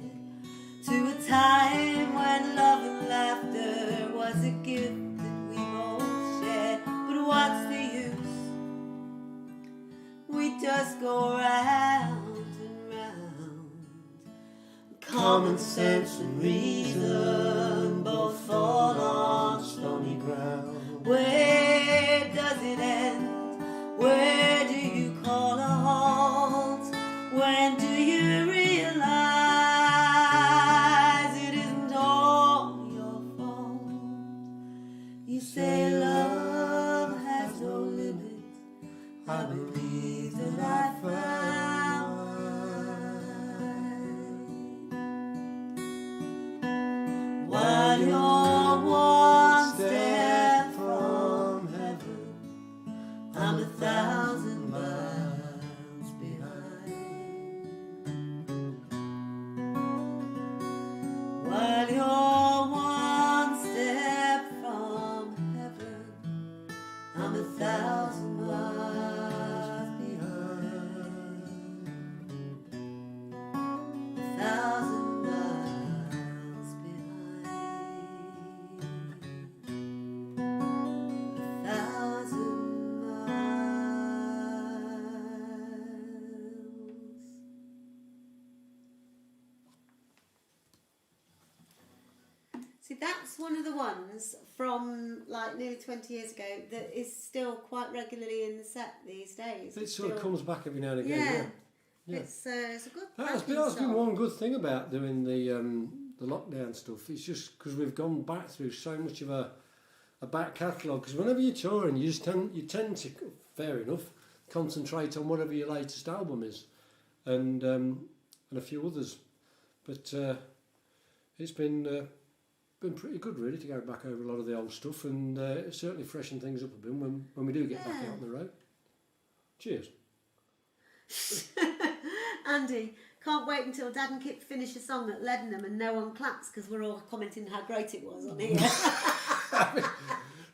to a time when love and laughter was a gift that we both shared. But what's the use? We just go round and round. Common sense and reason both fall on stony ground. Where does it end? Where do you call a halt? When do you realize it isn't all your fault? You say love has no limits. I believe that I found mine. While you're one step from heaven, I'm 1,000 miles behind. While you're one step from heaven, I'm 1,000 miles behind. 1,000 miles behind. 1,000 See, that's one of the ones from like nearly 20 years ago that is still quite regularly in the set these days. It sort of comes back every now and again. Yeah. Yeah. It's a good That's been one good thing about doing the lockdown stuff. It's just because we've gone back through so much of a back catalogue. Because whenever you're touring, you tend to, fair enough, concentrate on whatever your latest album is, and a few others. But it's been pretty good, really, to go back over a lot of the old stuff, and certainly freshen things up a bit when we do get back out on the road. Cheers. Andy, can't wait until Dad and Kip finish a song at Leadenham and no one claps because we're all commenting how great it was on here.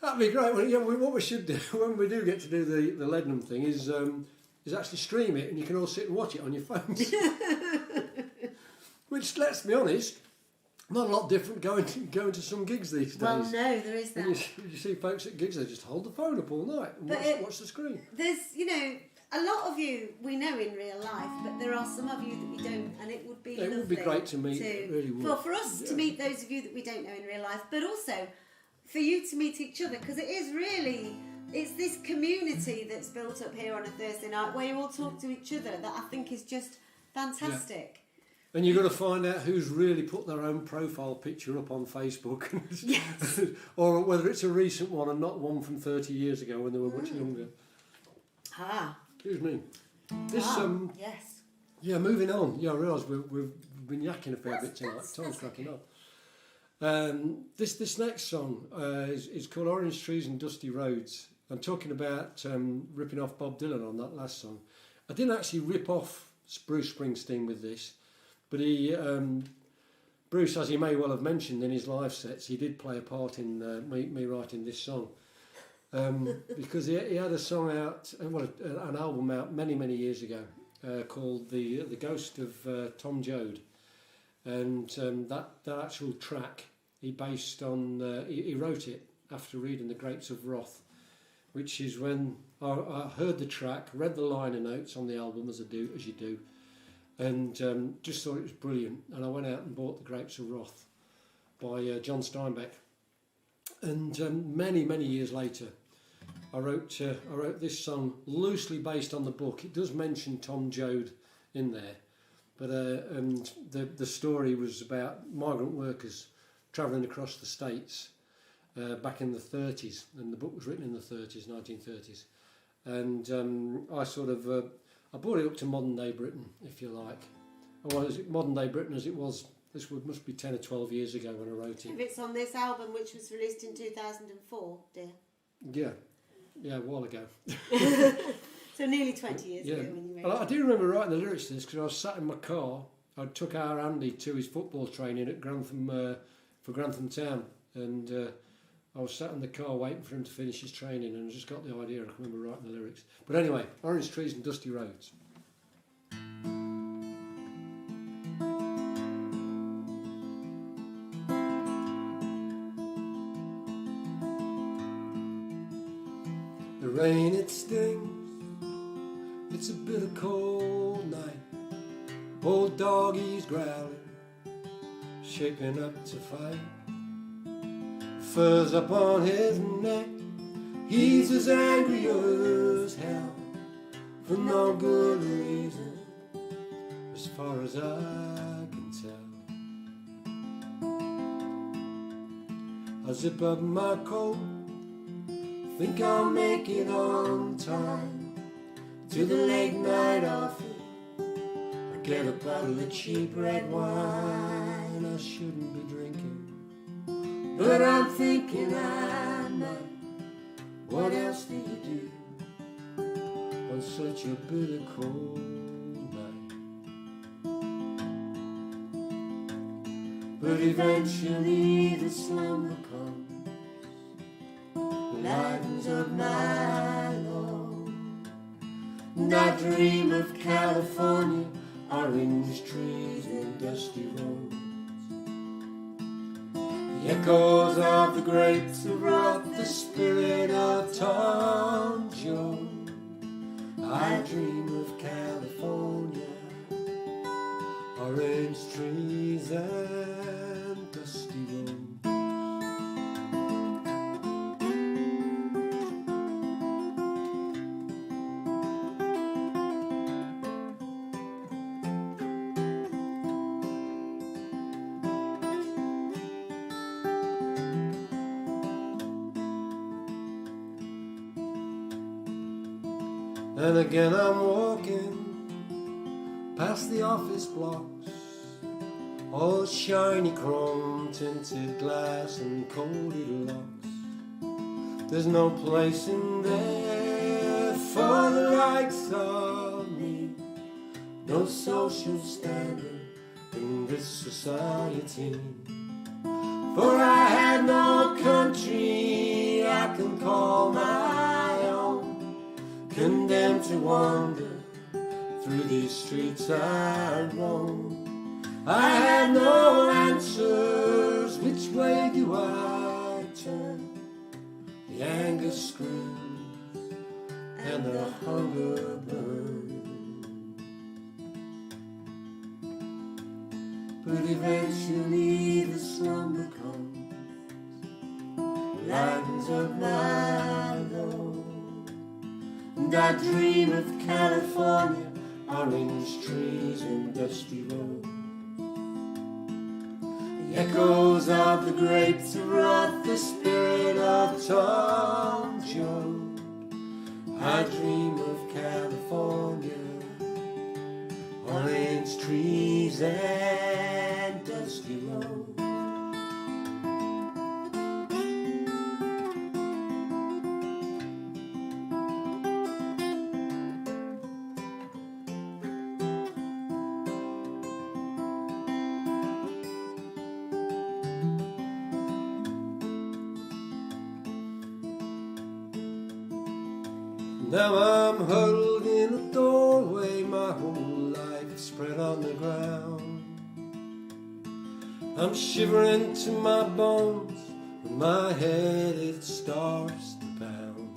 That'd be great. Well, yeah, what we should do when we do get to do the Leadenham thing is actually stream it, and you can all sit and watch it on your phones. Which, let's be honest, not a lot different going to some gigs these days. Well, no, there is that. And you see folks at gigs, they just hold the phone up all night and watch the screen. There's, a lot of you we know in real life, but there are some of you that we don't, and it would be lovely. It would be great to meet, it really would. Well, for us to meet those of you that we don't know in real life, but also for you to meet each other, because it is really, it's this community that's built up here on a Thursday night where you all talk to each other that I think is just fantastic. Yeah. And you've got to find out who's really put their own profile picture up on Facebook. Yes. Or whether it's a recent one and not one from 30 years ago when they were much younger. Ah. Excuse me. This, yes. Yeah, moving on. Yeah, I realise we've been yakking a fair bit tonight. Time's cracking up. This next song is called Orange Trees and Dusty Roads. I'm talking about ripping off Bob Dylan on that last song. I didn't actually rip off Bruce Springsteen with this, but Bruce, as he may well have mentioned in his live sets, he did play a part in me writing this song. Because he had a song out, an album out many years ago called The Ghost of Tom Joad, and that actual track he based on. He wrote it after reading The Grapes of Wrath, which is when I heard the track, read the liner notes on the album as you do, and just thought it was brilliant. And I went out and bought The Grapes of Wrath by John Steinbeck, and many years later, I wrote this song loosely based on the book. It does mention Tom Joad in there, but and the story was about migrant workers travelling across the States back in the 30s, and the book was written in the 30s, 1930s, and I brought it up to modern day Britain, if you like. Well, modern day Britain as it was. This must be 10 or 12 years ago when I wrote it. If it's on this album, which was released in 2004, dear. Yeah, a while ago. So nearly 20 years ago when you wrote it. I do remember writing the lyrics to this because I was sat in my car. I took our Andy to his football training at Grantham for Grantham Town, and I was sat in the car waiting for him to finish his training, and I just got the idea. I can remember writing the lyrics. But anyway, Orange Trees and Dusty Roads. The rain, it stings, it's a bitter cold night. Old doggy's growling, shaping up to fight. Fur's up on his neck, he's as angry as hell, for no good reason, as far as I can tell. I zip up my coat, think I'll make it on time to the late night office. I get a bottle of cheap red wine I shouldn't be drinking, but I'm thinking I might. What else do you do on such a bitter cold night? But eventually the slumber comes, lightens up my load, and I dream of California, orange trees and dusty roads. The echoes of the grapes of wrath, the spirit of Tom Joad. I dream of California, orange trees and dusty roads. And again I'm walking past the office blocks, all shiny chrome tinted glass and coated locks. There's no place in there for the likes of me, no social standing in this society. For I had no country I can call my own, condemned to wander through these streets I roam. I have no answers. Which way do I turn? The anger screams and the hunger burns. But eventually the slumber comes, lightens up my load, and I dream of California, orange trees and dusty roads. The echoes of the grapes wrought the spirit of Tom Joad. I dream of California, orange trees and dusty roads. Now I'm huddled in a doorway, my whole life spread on the ground. I'm shivering to my bones, and my head it starts to pound.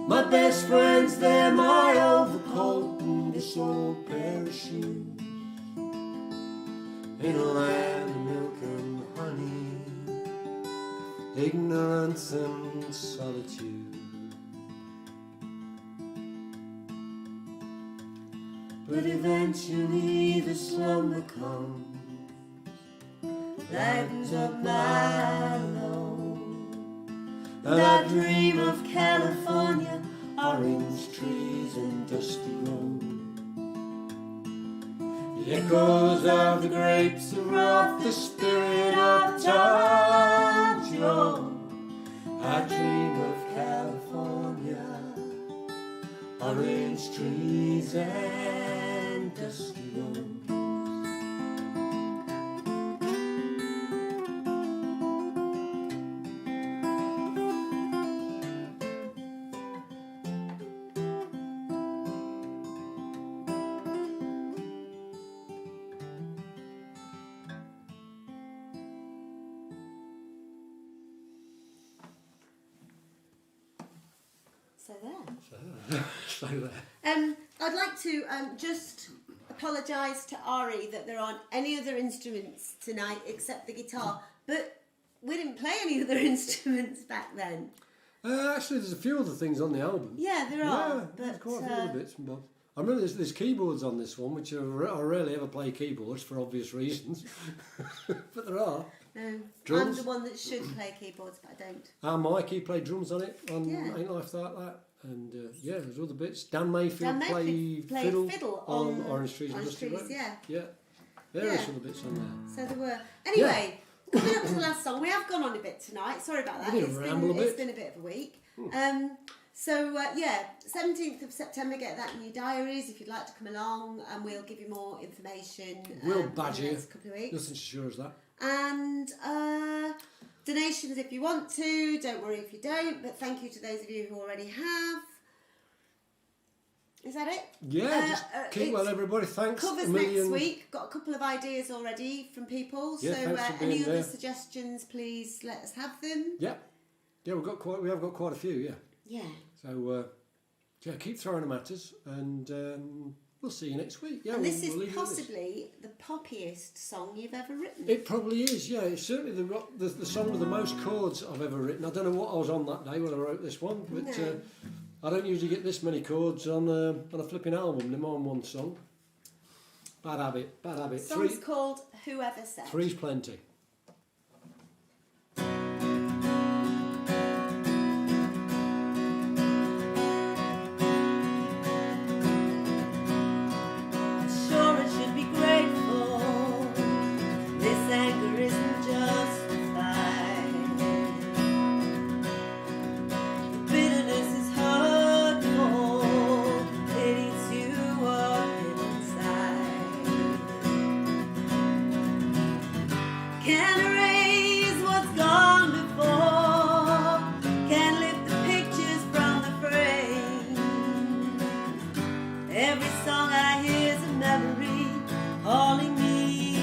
My best friends, they're my overcoat and this old pair of shoes. In a land of milk and honey, ignorance and solitude. But eventually the slumber comes, lightens up my load, and I dream of California, orange trees and dusty roads. The echoes of the grapes wrought the spirit of Tom Joad. I dream of California, orange trees and dusty roads. So there. So there. I'd like to just apologise to Ari that there aren't any other instruments tonight except the guitar, but we didn't play any other instruments back then. Actually, there's a few other things on the album. Yeah, there Yeah, are. there's But quite a few other bits and bobs. I remember there's keyboards on this one, which I rarely ever play keyboards for obvious reasons, but there are. I'm Drums. the one that should play keyboards, but I don't. Mikey played drums on it, on Yeah. Ain't Life Like That, and yeah, there's other bits. Dan Mayfield, Dan Mayfield played fiddle on Orange Trees and Orange Dusty Trees, Road. yeah. Yeah, there Yeah. are some other bits on there. So there were. Anyway, coming up to the last song, we have gone on a bit tonight. Sorry about that. We did ramble a bit. It's been a bit of a week. So yeah, 17th of September, get that in your diaries if you'd like to come along, and we'll give you more information. We'll in badge the you. next couple of weeks. Nothing as sure as that. And donations if you want to. Don't worry if you don't. But thank you to those of you who already have. Is that it? Yeah, just keep well, everybody. Thanks Covers a million. next week. Got a couple of ideas already from people. Yeah, so thanks for being any other there. suggestions, please let us have them. Yeah, yeah, we have got quite a few. Yeah, Yeah. so yeah, keep throwing them at us, and we'll see you next week. Yeah, And this we'll is leave you with this. possibly the poppiest song you've ever written. It probably is, yeah. It's certainly the song with the most chords I've ever written. I don't know what I was on that day when I wrote this one, but No. I don't usually get this many chords on a flipping album. They're more than one song. Bad habit, bad habit. The song's called Whoever Said. Three's plenty. Sure, it should be grateful. This anger isn't justified. Bitterness is hurtful. It eats you up inside. Can't erase what's gone before. Can't lift the pictures from the frame. Every song I hear is a memory calling me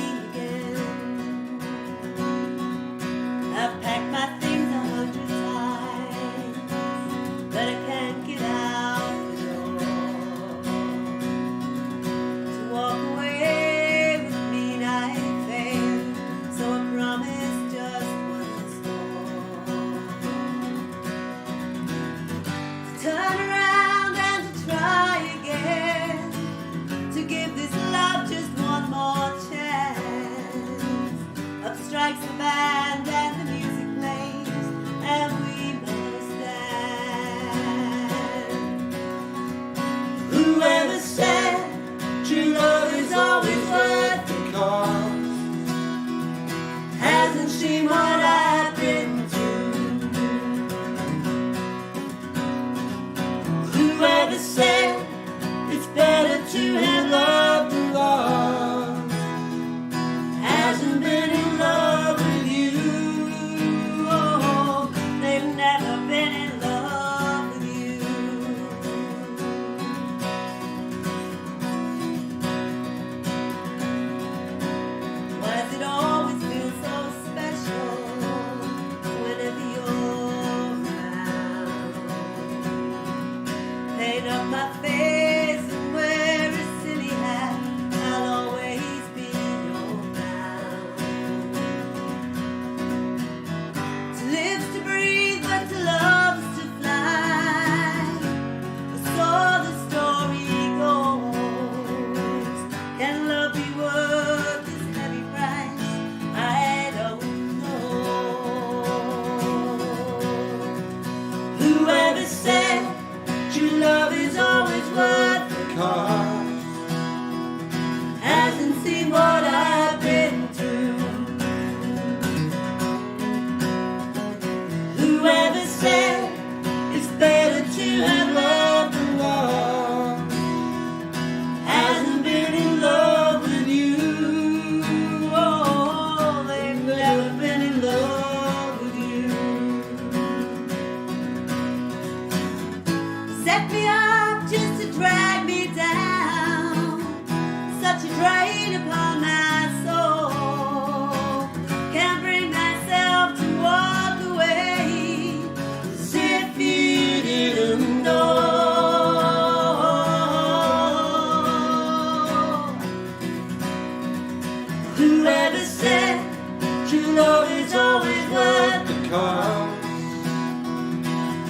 because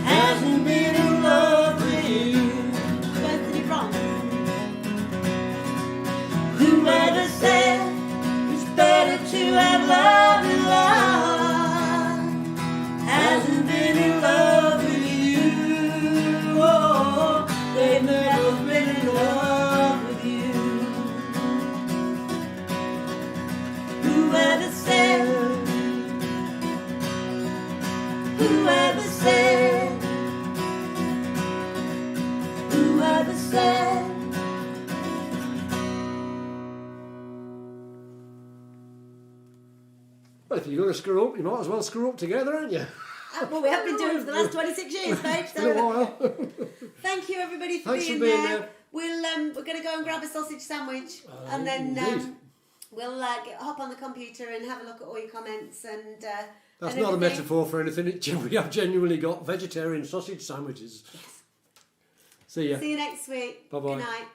hasn't been in love with you. Where's the wrong? Whoever said it's better to have love and love hasn't been in love with you. Oh, they've never been in love with you. Whoever said, whoever said, whoever said. Well, if you're going to screw up, you might as well screw up together, aren't you? Well, we have been doing it for the last 26 years, babe. It's been a So while. thank you everybody for Thanks being, for being there. there. We're going to go and grab a sausage sandwich, and then indeed. we'll hop on the computer and have a look at all your comments and. That's and not a everything. metaphor for anything. We have genuinely got vegetarian sausage sandwiches. See ya. See you next week. Bye-bye. Good night.